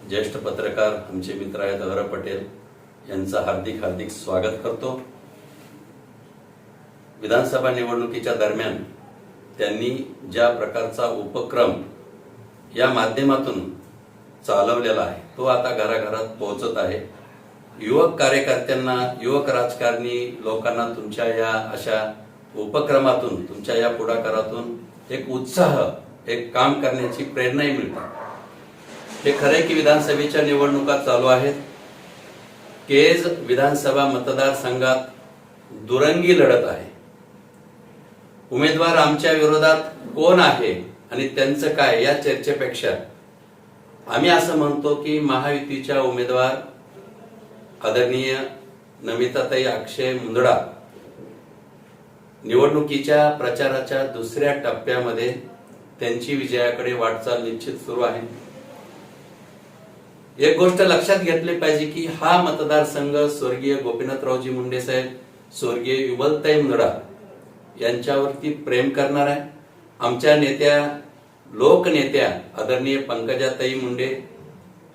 ज्येष्ठ पत्रकार आमचे मित्र आहेत अहरा पटेल यांचं हार्दिक हार्दिक स्वागत करतो। विधानसभा निवडणुकीच्या दरम्यान त्यांनी ज्या प्रकारचा उपक्रम या माध्यमातून चालवलेला आहे तो आता घराघरात पोहोचत आहे। युवक कार्यकर्त्यांना, युवक राजकारणी लोकांना तुमच्या या अशा उपक्रमातून, तुमच्या या पुढाकारातून एक उत्साह, एक काम करण्याची प्रेरणाही मिळते। हे खरे की विधानसभेच्या निवडणुका चालू आहेत। केज विधानसभा मतदारसंघात दुरंगी लढत आहे। उमेदवार आमच्या विरोधात कोण आहे आणि त्यांचं काय या चर्चेपेक्षा आम्ही असं म्हणतो की महायुतीच्या उमेदवार आदरणीय नमिताताई अक्षय मुंदडा निवडणुकीच्या प्रचाराच्या दुसऱ्या टप्प्यामध्ये त्यांची विजयाकडे वाटचाल निश्चित सुरू आहे। एक गोष्ट लक्षात घेतली पाहिजे की हा मतदारसंघ स्वर्गीय गोपीनाथरावजी मुंडे साहेब, स्वर्गीय युगलताई मुंदडा यांच्यावरती प्रेम करणार आहे। आमच्या नेत्या, लोकनेत्या आदरणीय पंकजाताई मुंडे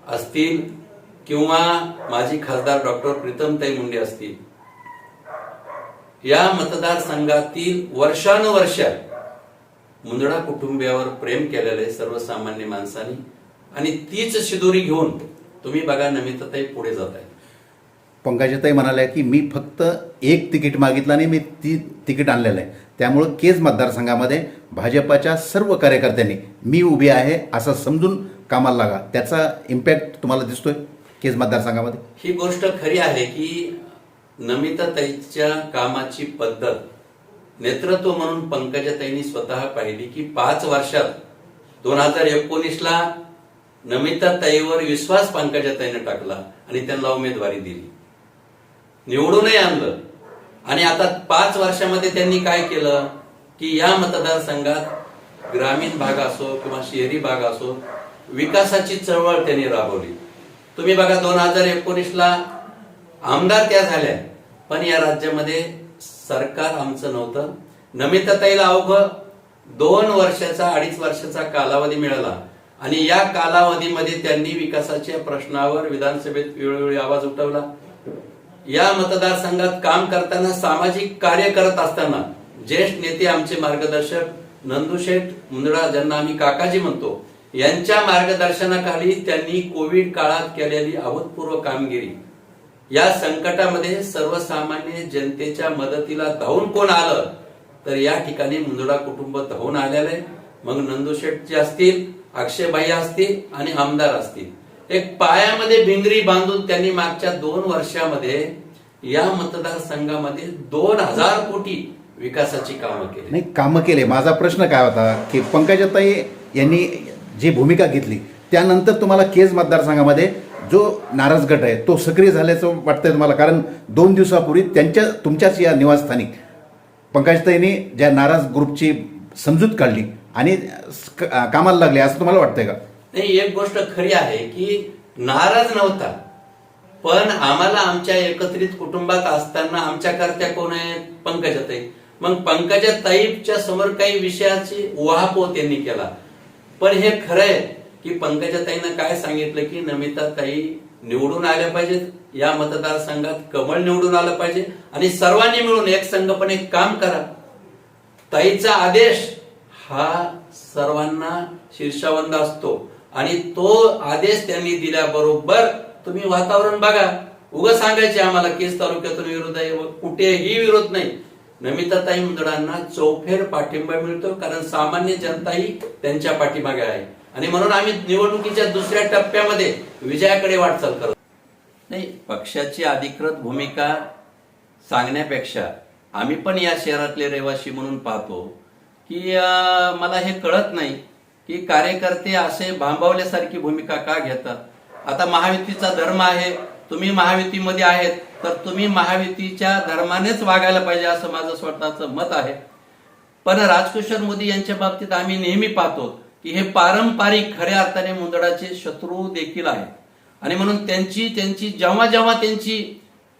असतील किंवा माजी खासदार डॉक्टर प्रीतमताई मुंडे असतील, या मतदारसंघातील वर्षानुवर्ष मुंदडा कुटुंबियावर प्रेम केलेले सर्वसामान्य माणसांनी, आणि तीच शिदोरी घेऊन तुम्ही बघा नमिताताई पुढे जात आहे। पंकजाताई म्हणाल्या की मी फक्त एक तिकीट मागितलं आणि मी ती तिकीट आणलेलं आहे, त्यामुळं केज मतदारसंघामध्ये भाजपाच्या सर्व कार्यकर्त्यांनी मी उभी आहे असं समजून कामाला लागा। त्याचा इम्पॅक्ट तुम्हाला दिसतोय केज मतदारसंघामध्ये? ही गोष्ट खरी आहे की नमिताताईच्या कामाची पद्धत, नेतृत्व म्हणून पंकजाताईंनी स्वतः पाहिली की 5 वर्षात 2019ला नमिताताईवर विश्वास पंकजाताईने टाकला आणि त्यांना उमेदवारी दिली, निवडूनही आणलं। आणि आता 5 वर्षामध्ये त्यांनी काय केलं की या मतदारसंघात ग्रामीण भाग असो किंवा शहरी भाग असो, विकासाची चळवळ त्यांनी राबवली। तुम्ही बघा 2019ला आमदार त्या झाल्या, पण या राज्यामध्ये सरकार आमचं नव्हतं। नमिताताईला अवघं 2 वर्षाचा, 2.5 वर्षाचा कालावधी मिळाला आणि या कालावधीमध्ये त्यांनी विकासाच्या प्रश्नावर विधानसभेत वेळोवेळी आवाज उठवला। या मतदारसंघात काम करताना, सामाजिक कार्य करत असताना ज्येष्ठ नेते आमचे मार्गदर्शक नंदुशेठ मुंदडा, ज्यांना आम्ही काकाजी म्हणतो, यांच्या मार्गदर्शनाखाली त्यांनी कोविड काळात केलेली अभूतपूर्व कामगिरी, या संकटामध्ये सर्वसामान्य जनतेच्या मदतीला धावून कोण आलं तर या ठिकाणी मुंदडा कुटुंब धावून आलेलं आहे। मग नंदुशेठजी असतील, अक्षयभाई असतील आणि आमदार असतील, एक पायामध्ये भिंगरी बांधून त्यांनी मागच्या 2 वर्षामध्ये या मतदारसंघामध्ये 2000 कोटी विकासाची कामं केली। नाही, कामं केले। माझा प्रश्न काय होता की पंकजाताई यांनी जी भूमिका घेतली त्यानंतर तुम्हाला केज मतदारसंघामध्ये जो नाराज गट आहे तो सक्रिय झाल्याचं वाटतंय तुम्हाला? कारण 2 दिवसापूर्वी तुमच्याच या निवासस्थानी पंकजाताईंनी ज्या नाराज ग्रुपची समजूत काढली आणि कामाला लागले असं तुम्हाला वाटतंय का? नाही, एक गोष्ट खरी आहे की नाराज नव्हता, पण आम्हाला आमच्या एकत्रित कुटुंबात असताना आमच्याकरत्या कोण आहे? पंकजाताई। मग पंकजाताईच्या समोर काही विषयाची उहापोह त्यांनी केला, पण हे खरं आहे की पंकजाताईनं काय सांगितलं की नमिताताई निवडून आल्या पाहिजेत, या मतदारसंघात कमळ निवडून आलं पाहिजे आणि सर्वांनी मिळून एक संघपणे काम करा। ताईचा आदेश हा सर्वांना शीर्षावंद असतो आणि तो आदेश त्यांनी दिल्याबरोबर तुम्ही वातावरण बघा। उगाच सांगायचे आम्हाला केज तालुक्यातून विरोध आहे, कुठेही विरोध नाही। नमिताताई मुंदडांना चौफेर पाठिंबा मिळतो, कारण सामान्य जनताही त्यांच्या पाठीमागे आहे आणि म्हणून आम्ही निवडणुकीच्या दुसऱ्या टप्प्यामध्ये विजयाकडे वाटचाल करतो। नाही, पक्षाची अधिकृत भूमिका सांगण्यापेक्षा आम्ही पण या शहरातले रहिवासी म्हणून पाहतो की मला हे कळत नाही की कार्यकर्ते असे भांबावल्यासारखी भूमिका का घेतात। आता महायुतीचा धर्म आहे, तुम्ही महायुतीमध्ये आहेत तर तुम्ही महायुतीच्या धर्मानेच वागायला पाहिजे असं माझं स्वतःचं मत आहे। पण राजकिशोर मोदी यांच्या बाबतीत आम्ही नेहमी पाहतो की हे पारंपरिक खऱ्या अर्थाने मुंदडाचे शत्रू देखील आहेत आणि म्हणून त्यांची जेव्हा जेव्हा त्यांची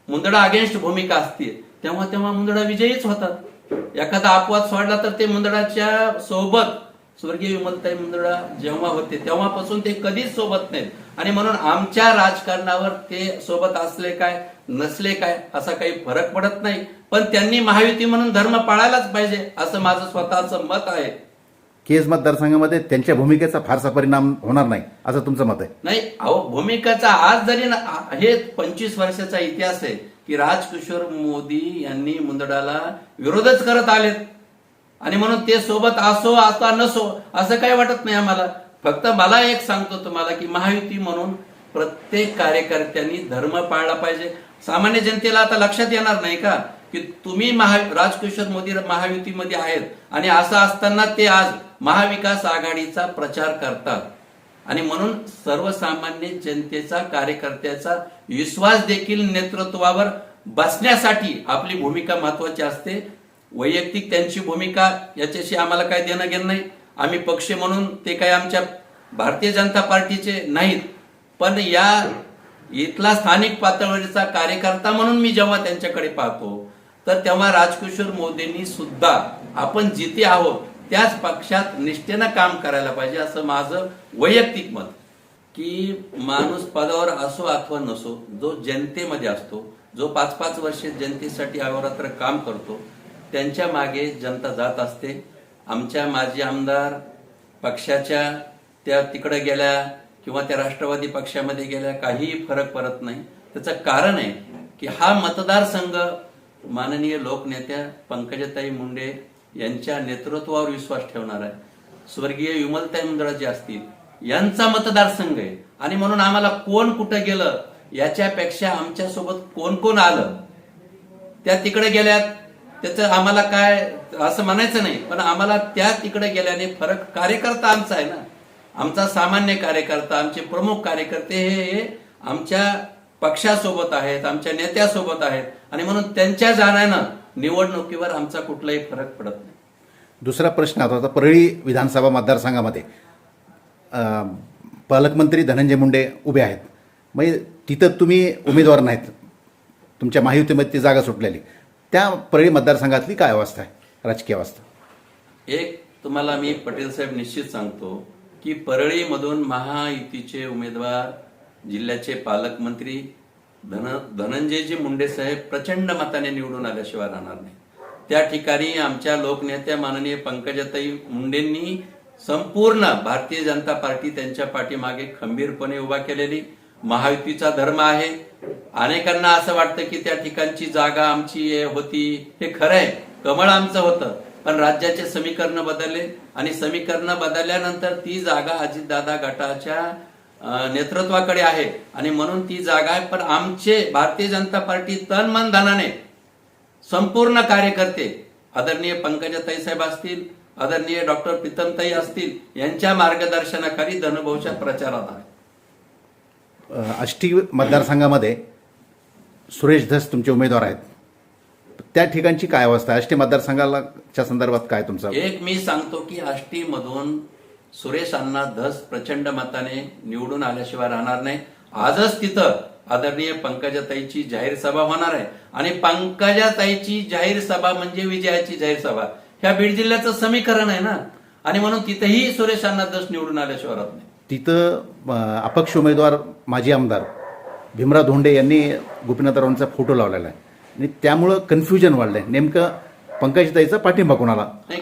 मुंदडा अगेन्स्ट भूमिका असते तेव्हा तेव्हा मुंदडा विजयीच होतात। एखादा अपवाद सोडला तर ते मुंदडाच्या सोबत स्वर्गीय विमलताई मुंदडा जेव्हा होते तेव्हापासून ते कधीच सोबत नाहीत, आणि म्हणून आमच्या राजकारणावर ते सोबत असले काय नसले काय असा काही फरक पडत नाही. पण त्यांनी महायुती म्हणून धर्म पाळायलाच पाहिजे असं माझं स्वतःचं मत आहे. केज मतदारसंघामध्ये त्यांच्या भूमिकेचा फारसा परिणाम होणार नाही असं तुमचं मत आहे? नाही, अहो भूमिकाचा आज जरी हे 25 वर्षाचा इतिहास आहे की राजकिशोर मोदी यांनी मुंदडाला विरोधच करत आलेत, आणि म्हणून ते सोबत असो आता नसो असं काही वाटत नाही आम्हाला. फक्त मला एक सांगतो तुम्हाला की महायुती म्हणून प्रत्येक कार्यकर्त्यांनी धर्म पाळला पाहिजे. सामान्य जनतेला आता लक्षात येणार नाही का की तुम्ही राजकिशोर मोदी महायुतीमध्ये आहेत, आणि असं असताना ते आज महाविकास आघाडीचा प्रचार करतात, आणि म्हणून सर्वसामान्य जनतेचा कार्यकर्त्याचा विश्वास देखील नेतृत्वावर बसण्यासाठी आपली भूमिका महत्वाची असते. वैयक्तिक त्यांची भूमिका याच्याशी आम्हाला काय देणं घेणं नाही. आम्ही पक्ष म्हणून ते काय आमच्या भारतीय जनता पार्टीचे नाहीत, पण या इथला स्थानिक पातळीवरचा कार्यकर्ता म्हणून मी जेव्हा त्यांच्याकडे पाहतो तर तेव्हा राजकिशोर मोदींनी सुद्धा आपण जिथे आहोत त्याच पक्षात निष्ठेनं काम करायला पाहिजे असं माझं वैयक्तिक मत. की माणूस पदावर असो अथवा नसो, जो जनतेमध्ये असतो, जो 5-5 वर्षे जनतेसाठी अहोरात्र काम करतो, त्यांच्या मागे जनता जात असते. आमच्या माजी आमदार पक्षाच्या त्या तिकडे गेल्या किंवा त्या राष्ट्रवादी पक्षामध्ये गेल्या काहीही फरक पडत नाही. त्याचं कारण आहे की हा मतदारसंघ माननीय लोकनेत्या पंकजाताई मुंडे यांच्या नेतृत्वावर विश्वास ठेवणार आहे. स्वर्गीय विमलताई मुंदडा जे असतील यांचा मतदारसंघ आहे, आणि म्हणून आम्हाला कोण कुठं गेलं याच्यापेक्षा आमच्या सोबत कोण कोण आलं, त्या तिकडे गेल्यात त्याचं आम्हाला काय असं म्हणायचं नाही, पण आम्हाला त्या तिकडे गेल्याने फरक कार्यकर्ता आमचा आहे ना. आमचा सामान्य कार्यकर्ता, आमचे प्रमुख कार्यकर्ते हे आमच्या पक्षासोबत आहेत, आमच्या नेत्यासोबत आहेत, आणि म्हणून त्यांच्या जाण्यानं निवडणुकीवर आमचा कुठलाही फरक पडत नाही. दुसरा प्रश्न आता परळी विधानसभा मतदारसंघामध्ये पालकमंत्री धनंजय मुंडे उभे आहेत, म्हणजे तिथं तुम्ही उमेदवार नाहीत, तुमच्या महायुतीमध्ये ती जागा सुटलेली, त्या परळी मतदारसंघातली काय अवस्था आहे, राजकीय अवस्था? एक तुम्हाला मी पटेल साहेब निश्चित सांगतो की परळीमधून महायुतीचे उमेदवार जिल्ह्याचे पालकमंत्री धनंजयजी मुंडे साहेब प्रचंड मताने निवडून आल्याशिवाय राहणार नाही. त्या ठिकाणी आमच्या लोकनेत्या माननीय पंकजाताई मुंडेंनी संपूर्ण भारतीय जनता पार्टी त्यांच्या पाठीमागे खंबीरपणे उभा केलेली महायुतीचा धर्म आहे. अनेकांना असं वाटतं की त्या ठिकाणची जागा आमची होती, हे खरं आहे, कमळ आमचं होतं, पण राज्याचे समीकरण बदलले, आणि समीकरण बदलल्यानंतर ती जागा अजितदादा गटाच्या नेतृत्वाकडे आहे, आणि म्हणून ती जागा आहे. पण आमचे भारतीय जनता पार्टी तन मन धनाने संपूर्ण कार्यकर्ते आदरणीय पंकजाताई साहेब असतील, आदरणीय डॉक्टर प्रीतमताई असतील यांच्या मार्गदर्शनाखाली धनुभाऊच्या प्रचारात आहे. आष्टी मतदारसंघामध्ये सुरेश धस तुमचे उमेदवार आहेत, त्या ठिकाणची काय अवस्था आहे? आष्टी मतदारसंघाच्या संदर्भात काय तुमचं? एक मी सांगतो की आष्टी मधून सुरेश अण्णा धस प्रचंड मताने निवडून आल्याशिवाय राहणार नाही. आजच तिथं आदरणीय पंकजाताईची जाहीर सभा होणार आहे, आणि पंकजाताईची जाहीर सभा म्हणजे विजयाची जाहीर सभा. ह्या बीड जिल्ह्याचं समीकरण आहे ना, आणि म्हणून तिथेही सुरेश अण्णा धस निवडून आल्याशिवाय राहत नाही. तिथं अपक्ष उमेदवार माजी आमदार भीमराव धोंडे यांनी गोपीनाथरावांचा फोटो लावलेला आहे, आणि त्यामुळं कन्फ्युजन वाढलंय. नेमकं पंकजाताईचा पाठिंबा कोणाला? नाही,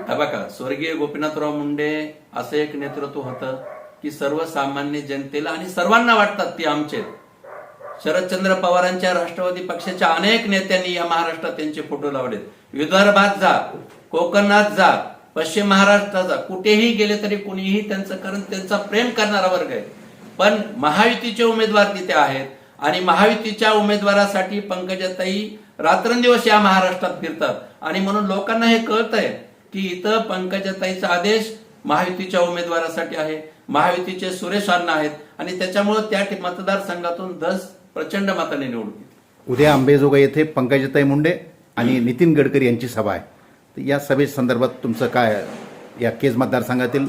बघा, स्वर्गीय गोपीनाथराव मुंडे असं एक नेतृत्व होतं की सर्वसामान्य जनतेला आणि सर्वांना वाटतात ती आमचे. शरदचंद्र पवारांच्या राष्ट्रवादी पक्षाच्या अनेक नेत्यांनी या महाराष्ट्रात त्यांचे फोटो लावलेत. विदर्भात जा, कोकणात जा, पश्चिम महाराष्ट्रात जा, कुठेही गेले तरी कुणीही त्यांचं कारण त्यांचा प्रेम करणारा वर्ग आहे. पण महायुतीचे उमेदवार तिथे आहेत, आणि महायुतीच्या उमेदवारासाठी पंकजाताई रात्रंदिवस या महाराष्ट्रात फिरतात, आणि म्हणून लोकांना हे कळतंय की इथं पंकजाताईचा आदेश महायुतीच्या उमेदवारासाठी आहे, महायुतीचे सुरेश अण्णा आहेत, आणि त्याच्यामुळे त्या मतदारसंघातून धस प्रचंड मताने निवडून. उद्या अंबेजोगाई येथे पंकजाताई मुंडे आणि नितीन गडकरी यांची सभा आहे, तर या सभे संदर्भात तुमचं काय, या केज मतदारसंघातील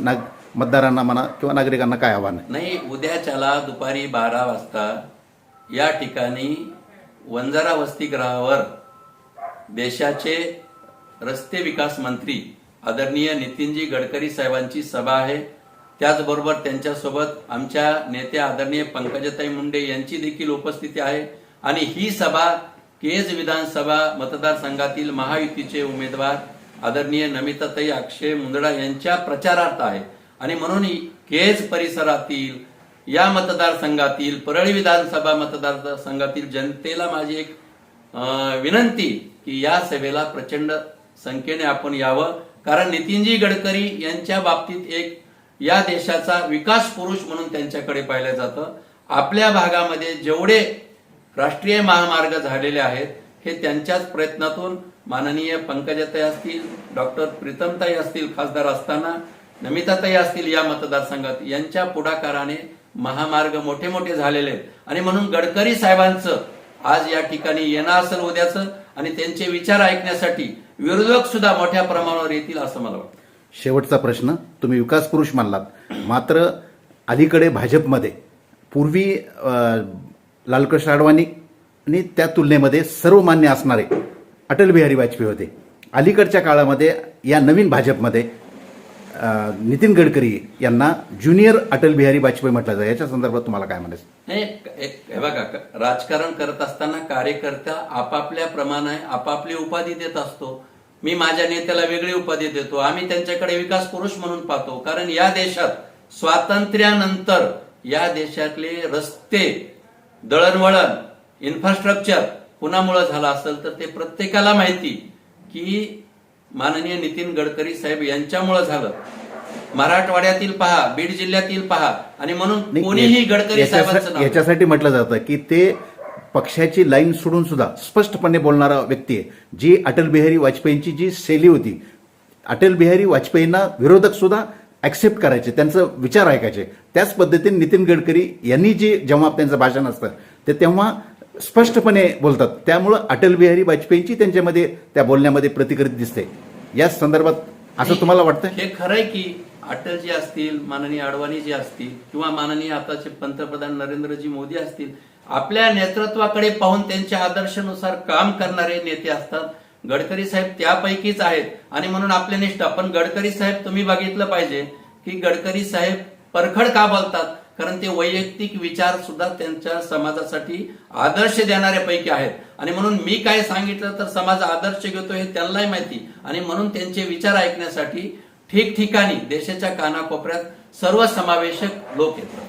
मतदारांना म्हणा किंवा नागरिकांना काय आव्हान आहे? नाही, उद्याच्याला दुपारी 12 वाजता या ठिकाणी वंजारा वसतिगृहावर देशाचे रस्ते विकास मंत्री आदरणीय नितीनजी गडकरी साहेबांची सभा आहे. त्याचबरोबर त्यांच्यासोबत आमच्या नेत्या आदरणीय पंकजाताई मुंडे यांची देखील उपस्थिती आहे. आणि ही सभा केज विधानसभा मतदारसंघातील महायुतीचे उमेदवार आदरणीय नमिताताई अक्षय मुंदडा यांच्या प्रचारार्थ आहे. आणि म्हणून केज परिसरातील या मतदारसंघातील परळी विधानसभा मतदारसंघातील जनतेला माझी एक विनंती की या सभेला प्रचंड संख्येने आपण यावं. कारण नितीनजी गडकरी यांच्या बाबतीत एक या देशाचा विकास पुरुष म्हणून त्यांच्याकडे पाहिलं जातं. आपल्या भागामध्ये जेवढे राष्ट्रीय महामार्ग झालेले आहेत हे त्यांच्याच प्रयत्नातून माननीय पंकजाताई असतील, डॉक्टर प्रीतमताई असतील खासदार असताना, नमिताताई असतील या मतदारसंघात यांच्या पुढाकाराने महामार्ग मोठे मोठे झालेले आहेत. आणि म्हणून गडकरी साहेबांचं आज या ठिकाणी येणं असेल उद्याचं आणि त्यांचे विचार ऐकण्यासाठी विरोधक सुद्धा मोठ्या प्रमाणावर येतील असं मला वाटतं. शेवटचा प्रश्न, तुम्ही विकास पुरुष मानलात, मात्र अलीकडे भाजपमध्ये पूर्वी लालकृष्ण अडवाणी आणि त्या तुलनेमध्ये सर्वमान्य असणारे अटल बिहारी वाजपेयी होते. अलीकडच्या काळामध्ये या नवीन भाजपमध्ये नितीन गडकरी यांना ज्युनियर अटल बिहारी वाजपेयी म्हटलं जातं. याच्या संदर्भात तुम्हाला काय म्हणायचं? नाही, हे बघा, राजकारण करत असताना कार्यकर्ता आपापल्या प्रमाणे आपापली उपाधी देत असतो. मी माझ्या नेत्याला वेगळी उपाधी देतो. आम्ही त्यांच्याकडे विकास पुरुष म्हणून पाहतो. कारण या देशात स्वातंत्र्यानंतर या देशातले रस्ते, दळणवळण, इन्फ्रास्ट्रक्चर कुणामुळे झालं असेल तर ते प्रत्येकाला माहिती की माननीय नितीन गडकरी साहेब यांच्यामुळे झालं. मराठवाड्यातील पहा, बीड जिल्ह्यातील पहा. आणि म्हणून कोणीही गडकरी साहेबांचं नाव याच्यासाठी म्हटलं जातं की ते पक्षाची लाईन सोडून सुद्धा स्पष्टपणे बोलणारा व्यक्ती आहे. जी अटल बिहारी वाजपेयींची जी शैली होती, अटल बिहारी वाजपेयींना विरोधक सुद्धा ऍक्सेप्ट करायचे, त्यांचं विचार ऐकायचे. त्याच पद्धतीने नितीन गडकरी यांनी जे जेव्हा त्यांचं भाषण असतं ते तेव्हा स्पष्टपणे बोलतात. त्यामुळं अटल बिहारी वाजपेयींची त्यांच्यामध्ये त्या बोलण्यामध्ये प्रतिकृती दिसते. या संदर्भात असं तुम्हाला वाटतं? हे खरंय की अटलजी असतील, माननीय अडवाणीजी असतील किंवा माननीय आताचे पंतप्रधान नरेंद्रजी मोदी असतील, आपल्या नेतृत्वाकडे पाहून त्यांच्या आदर्शानुसार काम करणारे नेते असतात. गडकरी साहेब त्यापैकीच आहेत. आणि म्हणून आपले निष्ठा. पण गडकरी साहेब तुम्ही बघितलं पाहिजे की गडकरी साहेब परखड का बोलतात? कारण ते वैयक्तिक विचार सुद्धा त्यांच्या समाजासाठी आदर्श देणाऱ्यापैकी आहेत. आणि म्हणून मी काय सांगितलं तर समाज आदर्श घेतो हे त्यांनाही माहिती. आणि म्हणून त्यांचे विचार ऐकण्यासाठी ठिकठिकाणी देशाच्या कानाकोपऱ्यात सर्वसमावेशक लोक येतात.